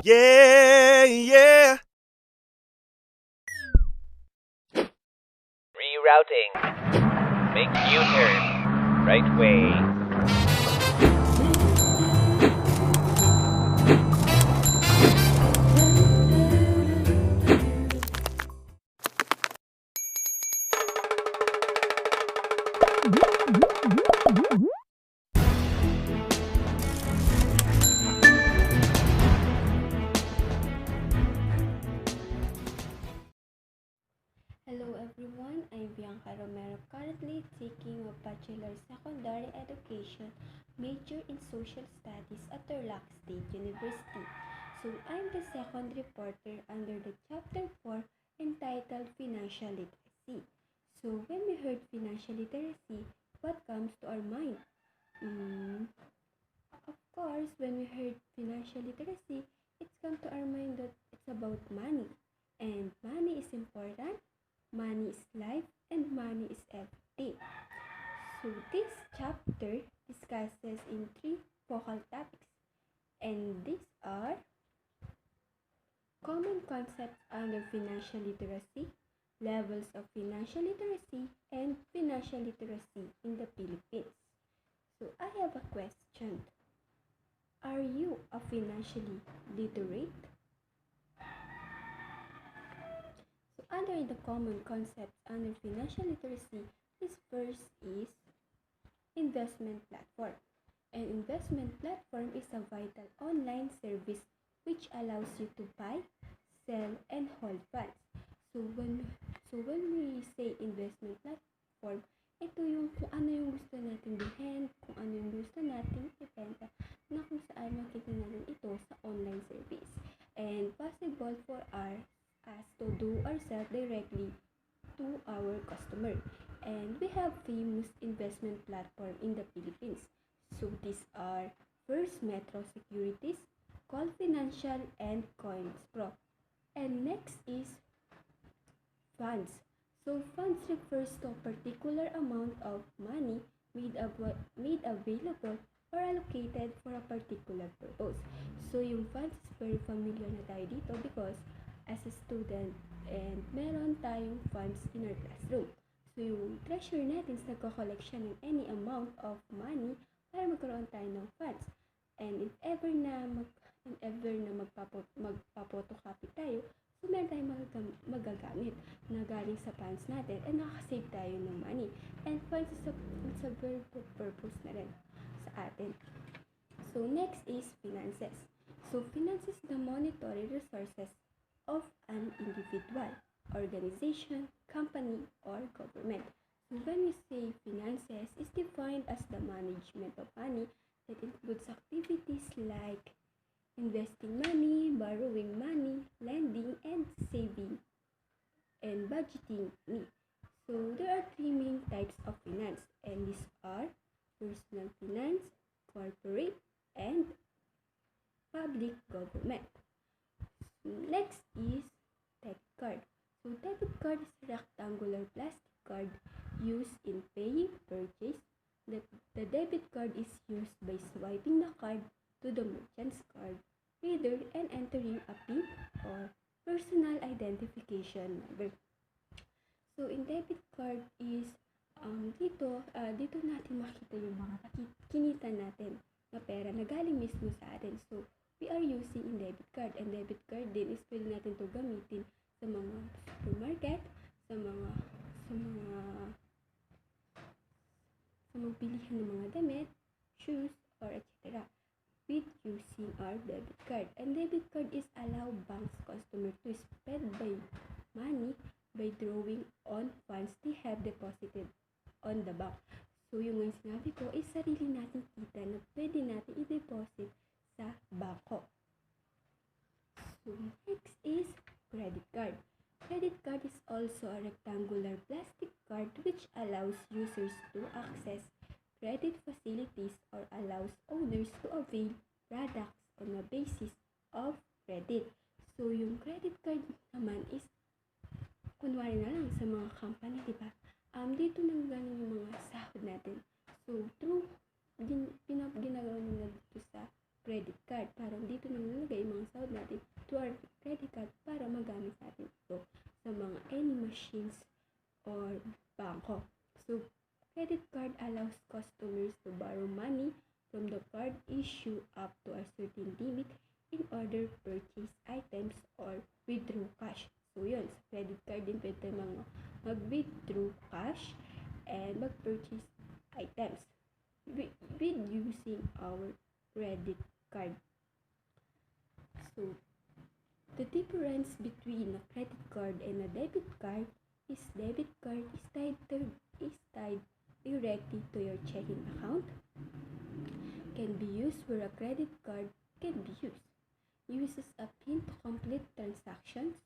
Yeah, yeah. Rerouting. Make U-turn. Right way. Hello everyone, I'm Bianca Romero, currently taking a Bachelor Secondary Education major in Social Studies at Turlock State University. So I'm the second reporter under the Chapter 4 entitled Financial Literacy. So when we heard financial literacy, what comes to our mind? Mm, of course, when we heard financial literacy, it's come to our mind that it's about money. And money is important, money is life, and money is everything. So this chapter discusses in three focal topics, and these are common concepts under financial literacy, levels of financial literacy, and financial literacy in the Philippines. So I have a question. Are you a financially literate? So under the common concepts under financial literacy, this first is investment platform. An investment platform is a vital online service which allows you to buy, sell, and hold funds. So when we say investment platform, ito yung kung ano yung gusto natin bilhin, kung ano yung gusto natin ibenta, na kung saan makita natin ito sa online service. And possible for us to do ourselves directly to our customer. And we have famous investment platform in the Philippines. So these are First Metro Securities, Call Financial, and CoinsPro. And next is funds. So funds refers to a particular amount of money made available or allocated for a particular purpose. So yung funds is very familiar na tayo dito because as a student and meron tayong funds in our classroom. So yung treasurer natin is nagko-collect siya ng any amount of money para magkaroon tayo ng funds. And if ever na magpapotocopy tayo, so meron tayong magagamit na galing sa funds natin and nakasave tayo ng money. And funds is a very good purpose na rin sa atin. So next is finances. So finances is the monetary resources of an individual, organization, company, or government. So when we say finances, is defined as the management of money that includes activities like investing money, borrowing money, lending, and saving, and budgeting money. So there are three main types of finance, and these are personal finance, corporate, and public government. Next is debit card. So debit card is a rectangular plastic card used in paying purchase. The debit card is used by swiping the card to the merchant's card reader and entering a PIN or personal identification number. So in debit card is dito natin makita yung mga kinita natin na pera na galing mismo sa atin. So we are using in debit card, and debit card din is pwede natin to gamitin sa mga supermarket, sa mga bilihan ng mga damit, shoes, or etc. with using our debit card. And debit card is allow banks customer to spend money by drawing on funds they have deposited on the bank. So yung mga sinabi ko is sarili natin kita na pwede natin i-deposit sa bangko. So next is credit card. Credit card is also a rectangular plastic card which allows users to access credit facilities or allows owners to avail products on a basis of credit. So yung credit card naman is kunwari na lang sa mga company, di ba? Dito nang galing yung mga sahod natin. So through ginagawa nila dito sa credit card para parang dito na nalagay yung mga sahod natin to our credit card para magamit natin ito sa mga any machines or bangko. So, credit card allows customers to borrow money from the card issue up to a certain limit in order to purchase items or withdraw cash. So, yun, sa credit card din pwede mag-withdraw cash and mag-purchase items with using our credit card. So, the difference between a credit card and a debit card is debit card is tied directly to your checking account, can be used where a credit card can be used, uses a PIN to complete transactions,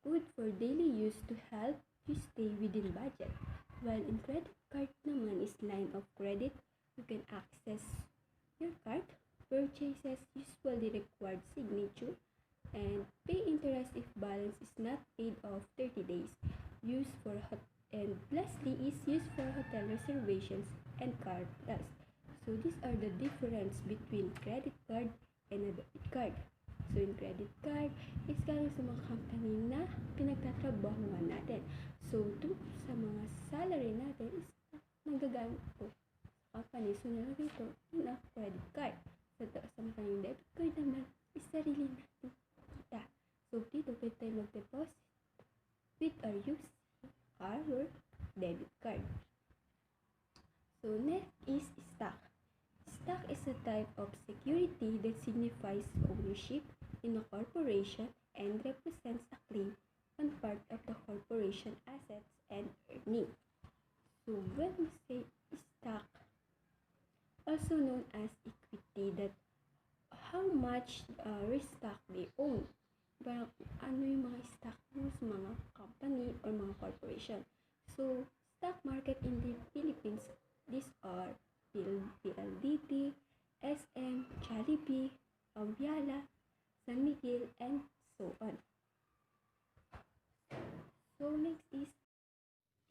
good for daily use to help you stay within budget, while in credit card naman is line of credit, you can access your card, purchases usually required signature, and pay interest if balance is not paid off 30 days, and lastly is used for hotel reservations and car dust. So these are the difference between credit card and a debit card. So in credit card is galing sa mga company na pinagtatrabahuan natin. So ito sa mga salary natin is nagagamit po sa company. So nalagay ito na credit card. Sa mga debit card naman is sarili natin kita. So dito pwede tayo mag-deposit with or use our debit card. So next is stock. Stock is a type of security that signifies ownership in a corporation and represents a claim on part of the corporation assets and earnings. So when we say stock, also known as equity, that how much stock they own. Parang ano yung mga stock mo sa mga company or mga corporation. So, stock market in the Philippines, these are PLDT, SM, Jollibee, Aviala, San Miguel, and so on. So, next is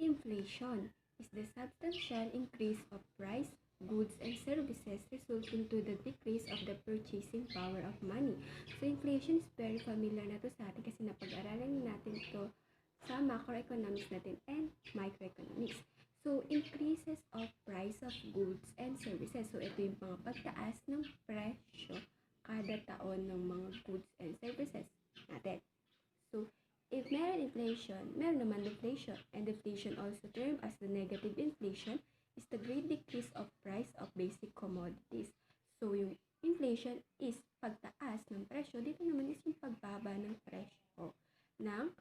inflation. Is the substantial increase of price, goods, and services resulting to the decrease of the purchasing power of money. So, inflation is very familiar na to sa atin kasi napag-aralan natin to sa macroeconomics natin and microeconomics. So, increases of price of goods and services. So, ito yung mga pagtaas ng presyo kada taon ng mga goods and services natin. So, if meron inflation, meron naman deflation. And deflation also termed as the negative inflation is the great decrease of price of basic commodities. So, yung inflation is pagtaas ng presyo. Dito naman is yung pagbaba ng presyo ng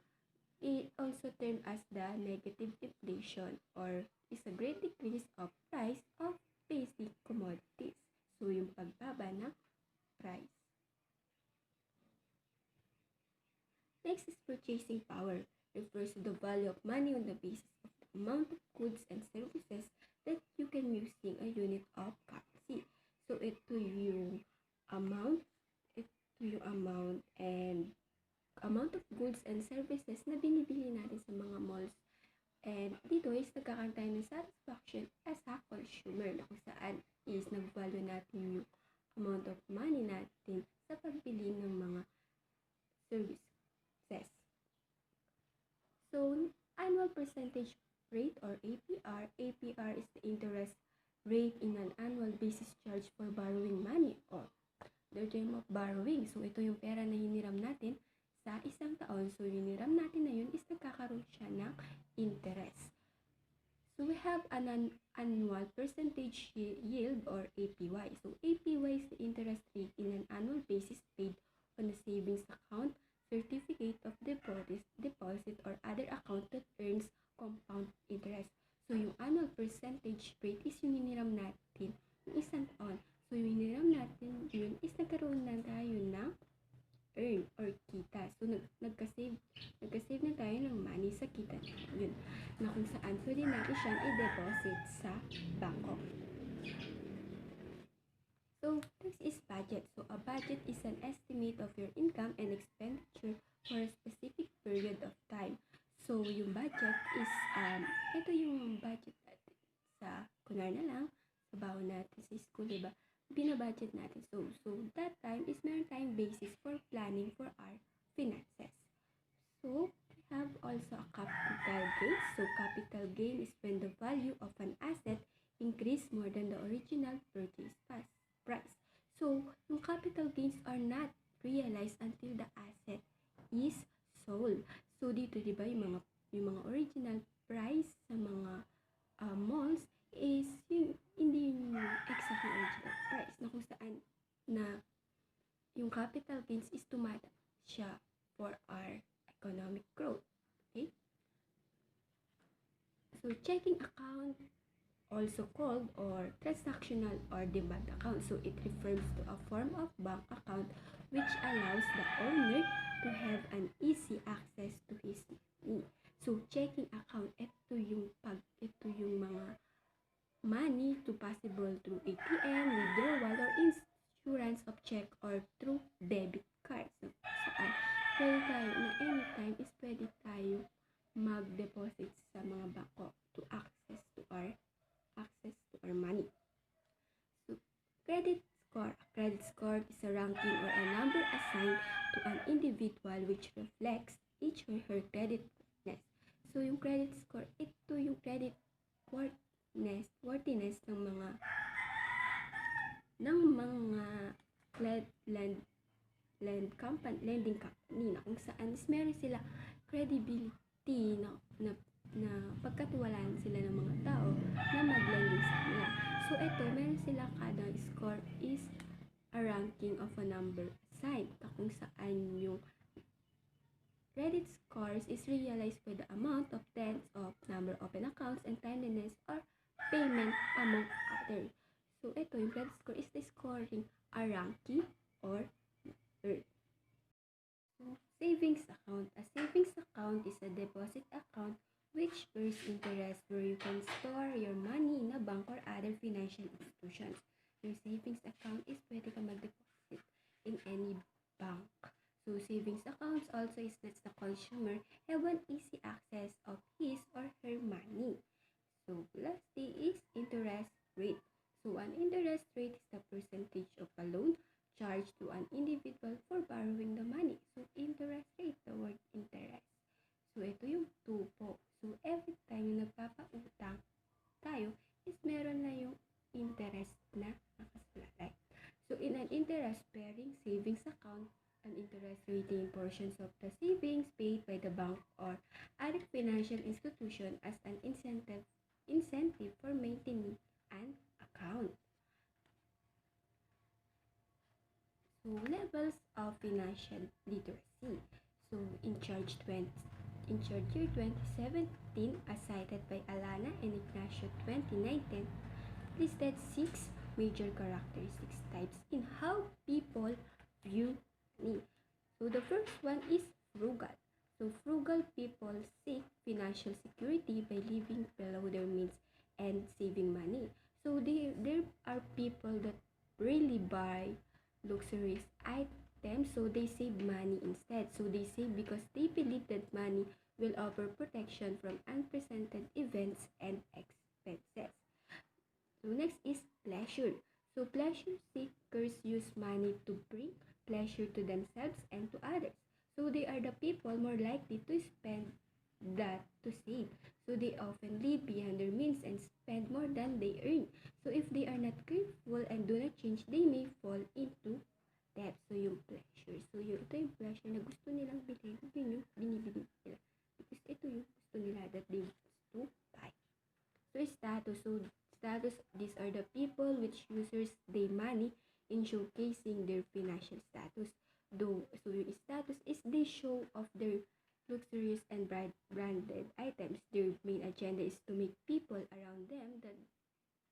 it also termed as the negative inflation or is a great decrease of price of basic commodities. So, yung pagbaba ng price. Next is purchasing power. Refers to the value of money on the basis of the amount of goods and services that you can using a unit of currency. So, ito yung amount and amount of goods and services na binibili natin sa mga malls. And dito is nagkakaroon tayo ng satisfaction as a consumer na kung saan is nag-value natin yung amount of money natin sa pagbili ng mga services. So, annual percentage rate or APR. APR is the interest rate in an annual basis charged for borrowing money or the term of borrowing. So, ito yung pera na hiniram natin sa isang taon. So, hiniram natin na yun is nagkakaroon siya ng interest. So, we have an annual percentage yield or APY. So, APY is the interest rate in an annual basis paid on a savings account, certificate of deposit or other account that earns compound interest. So, yung annual percentage rate is yung hiniram natin yung isang taon. So, yung hiniram natin yun is nagkaroon na tayo ng earn or kita. So, nagka-save na tayo ng money sa kita yun na kung saan pwede natin siyang i-deposit sa bangko. So, next is budget. So, a budget is an estimate of your income and expenditure for a specific period of time. So, yung budget is, ito yung budget natin sa, kunar na lang, sa baon natin sa school, diba? Binabudget natin. So, that time is meron basis for planning for our finances. So, we have also a capital gain. So, capital gain is when the value of an asset increase more than the original purchase price. So, yung capital gains are not realized until the asset is sold. So, dito, di ba, yung mga original price sa mga malls is hindi yung exact na original price na kung saan na yung capital gains is tumataas siya for our economic growth. Okay? So, checking account, also called or transactional or demand account. So, it refers to a form of bank account which allows the owner to have an easy access to his money. So, checking account, ito yung mga money to possible through ATM, withdrawal, or insurance of check or through debit cards. So, saan pwede tayo na anytime is pwede tayo mag-deposit sa mga bangko to access to our money. So, credit score. A credit score is a ranking or a number assigned to an individual which reflects his or her credit worthiness. So, yung credit score, ito yung credit worthiness ng mga lending company na kung saan meron sila credibility na pagkatiwalaan sila ng mga tao na mag-lending sa kanila. So, ito, meron sila kada score is a ranking of a number assigned kung saan yung credit scores is realized by the amount of tens of number of open accounts and timeliness or payment among others. So, ito, yung credit score is the scoring a ranking or third. So, savings account. A savings account is a deposit account which bears interest where you can store your money in a bank or other financial institutions. Your savings account is pwede ka mag-deposit in any bank. So, savings accounts also is lets the consumer have an easy access of his or her money. So, lastly is interest rate. So, an interest rate is the percentage of a loan charged to an individual for borrowing the money. So, interest rate, the word interest. So, ito yung tupo. So, every time yung nagpapautang tayo is meron na yung interest na nakasalalay. So, in an interest-bearing savings account, an interest rating portions of the savings paid by the bank or other financial institution as an incentive for maintaining an account. So, levels of financial literacy. So, in charge year 2017, as cited by Alana and Ignacio 2019, listed 6 major characteristics types in how people view money. So, the first one is frugal. So, frugal people seek financial security by living below their means and saving money. So, there are people that really buy luxurious items, so they save money instead. So, they save because they believe that money will offer protection from unprecedented events and expenses. So, next is pleasure. So, pleasure seekers use money to bring pleasure to themselves and to others. So, they are the people more likely to spend that to save. So, they often live beyond their means and spend more than they earn. So, if they are not careful and do not change, they may fall into debt. So, yung pleasure. So, ito yung pleasure na gusto nilang bilhin. Yun yung binibili nila. Because ito yung gusto nila that they want to buy. So, status. So, status, these are the people which users their money in showcasing their financial status. So yung status is they show off their luxurious and branded items. Their main agenda is to make people around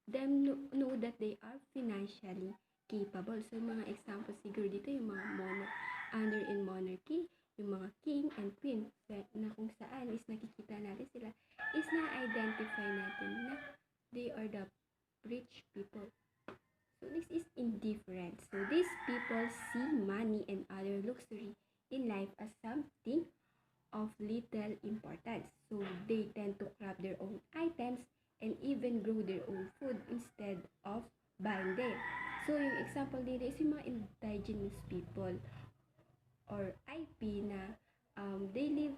them know that they are financially capable. So mga examples siguro dito yung mga under in monarchy, yung mga king and queen na kung saan is nakikita natin sila is na-identify natin na they are the rich people. So, this is indifference. So, these people see money and other luxury in life as something of little importance. So, they tend to craft their own items and even grow their own food instead of buying them. So, yung example dito is yung mga indigenous people or IP na they live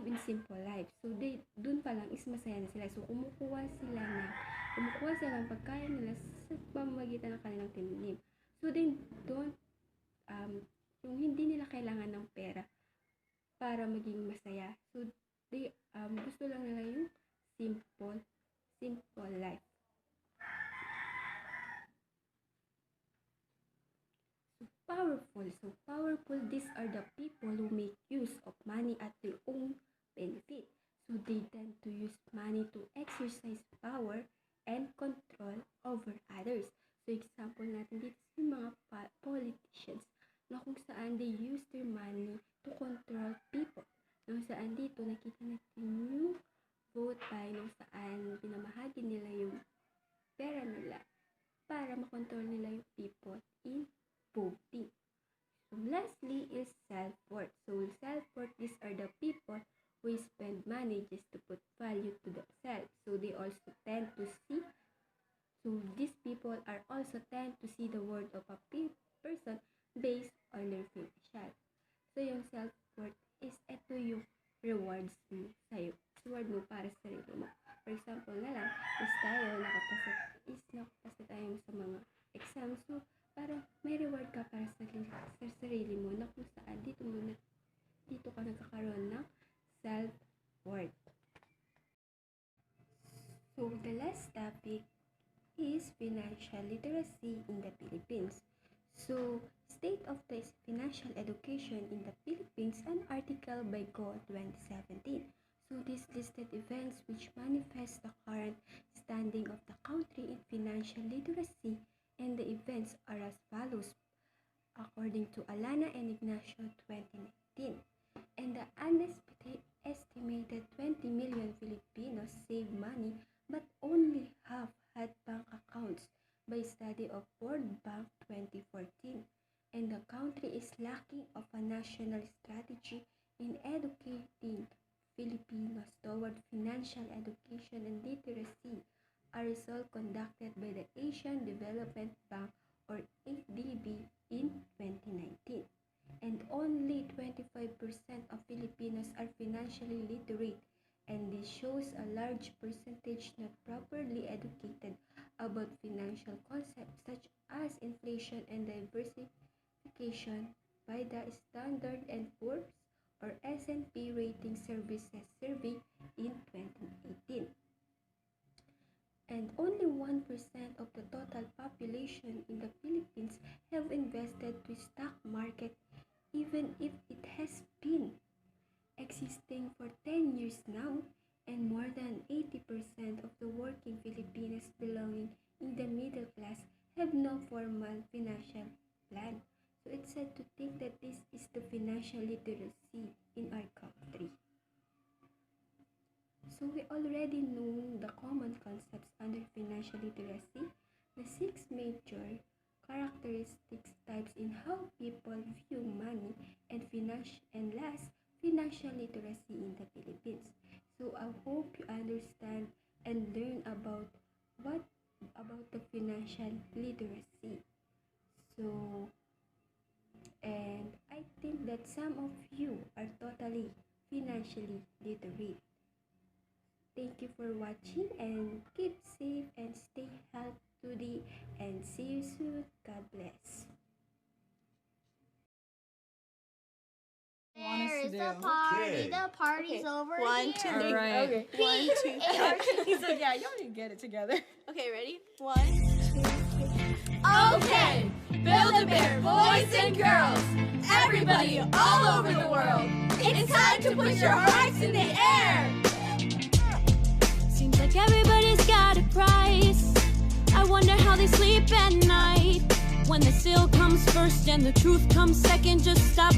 in simple life. So dun pa lang is masaya na sila. So kumukuha sila ng pagkain nila sa pamamagitan ng kanilang tinanim. So they don't yung hindi nila kailangan ng pera para maging masaya. So they gusto lang nila yung simple life. So powerful, these are the people who make use of money at their own benefit. So they tend to use money to exercise power and control over others. So example natin dito yung mga politicians na kung saan they use their money to control people. Nung saan dito nakita natin yung vote buy, nung saan pinamahagi nila yung pera nila para makontrol nila yung people in voting. So lastly is self-worth. So self-worth, these are the people who spend money just to put value to themselves. So they also tend to see, so these people are also tend to see the worth of a person based on their financial. So yung self-worth is ito yung rewards mo sa'yo. Reward mo para sa sarili mo. For example na lang, is nakapasa tayo sa mga exams. So parang may reward ka para sa sarili mo na kung saan dito ka nagkakaroon ng self-worth. So the last topic is financial literacy in the Philippines. So state of the financial education in the Philippines, an article by Go 2017. So this listed events which manifest the current standing of the country in financial literacy, and the events are as follows according to Alana and Ignacio 2019. And the estimated 20 million Filipinos save money but only half had bank accounts by study of World Bank 2014. And the country is lacking of a national strategy in educating Filipinos toward financial education and literacy, a result conducted by the Asian Development Bank or ADB in 2019. And only 25% of Filipinos are financially literate, and this shows a large percentage not properly educated about financial concepts such as inflation and diversification by the Standard & Poor's or S&P Rating Services survey in 2018. And only 1% of the total population in the Philippines have invested to stock market, even if it has been existing for 10 years now, and more than 80% of the working Filipinos belonging in the middle class have no formal financial plan. So it's sad to think that this is the financial literacy in our country. So we already know the common concepts under financial literacy, the 6 major characteristics types in how people view money and last, financial literacy in the Philippines. So I hope you understand and learn about the financial literacy. So, and I think that some of you are totally financially literate. Thank you for watching and keep safe and stay healthy and see you soon. God bless. There's the party. Okay. The party's over One, here. two, All three. right. Okay. One, two, He's like, yeah, y'all need to get it together. Okay, ready? 1, 2, 3. Okay, Build-A-Bear boys and girls, everybody all over the world, it's time to put your hearts in the air. Seems like everybody's got a price. I wonder how they sleep at night. When the sale comes first and the truth comes second, just stop